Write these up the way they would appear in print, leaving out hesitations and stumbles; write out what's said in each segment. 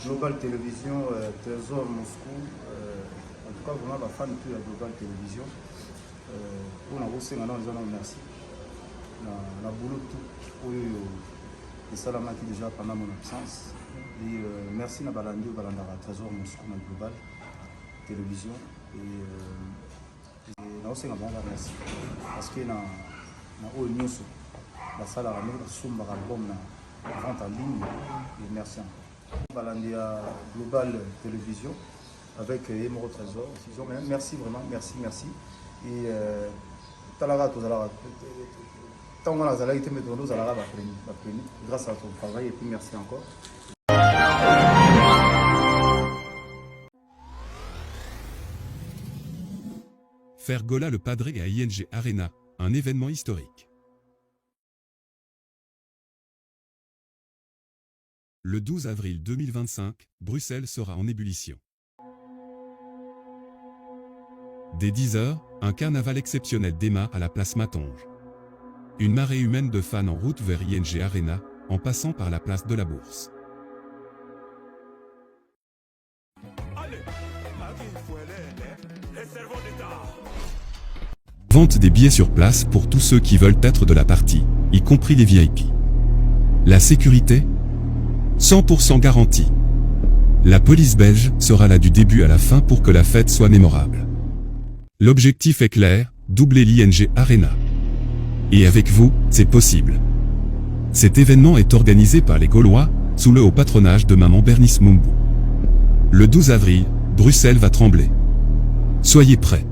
Global Télévision, Trésor Moscou, en tout cas vraiment la fan de la Global Télévision. On a aussi un merci. On a boulot tout et ça l'a marqué déjà pendant mon absence. Et merci à Balandi au Balandara Trésor Moscou, la Global Télévision. Et on a aussi un bon merci parce que na au news la salle a ramené son album na vente en ligne et merci encore. Balandia Global Télévision avec Émero Trésor. Merci vraiment, merci. Et grâce à ton travail et puis merci encore. Faire Gola le Padre à ING Arena, un événement historique. Le 12 avril 2025, Bruxelles sera en ébullition. Dès 10 h, un carnaval exceptionnel démarre à la place Matonge. Une marée humaine de fans en route vers ING Arena, en passant par la place de la Bourse. Vente des billets sur place pour tous ceux qui veulent être de la partie, y compris les VIP. La sécurité ? 100% garantie. La police belge sera là du début à la fin pour que la fête soit mémorable. L'objectif est clair, doubler l'ING Arena. Et avec vous, c'est possible. Cet événement est organisé par les Gaulois, sous le haut patronage de Maman Bernice Mumbu. Le 12 avril, Bruxelles va trembler. Soyez prêts.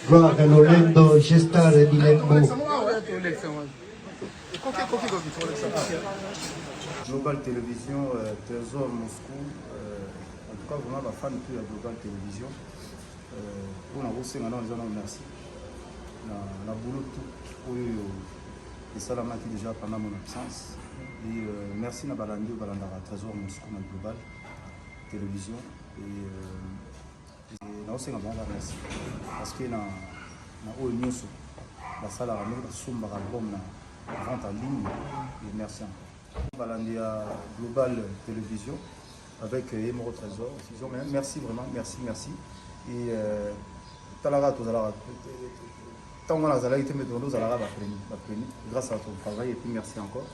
Guarda, Lolendo, gestare di Lembo. Global Télévision, Trésor Moscou, en tout cas vraiment la fan de la Global Télévision. On a aussi un merci. On a boulot tout et ça l'a marqué déjà pendant mon absence. Et merci à Balandi au Balandara Trésor Moscou, la Global Télévision. Et on a aussi un bon merci parce que na au news la salle a ramené son album na vente en ligne et merci encore. Balandia Global Télévision avec Emoro Trésor. Merci vraiment, merci. Et Talara, tant qu'on a été mis dans l'eau, grâce à ton travail, et puis merci encore.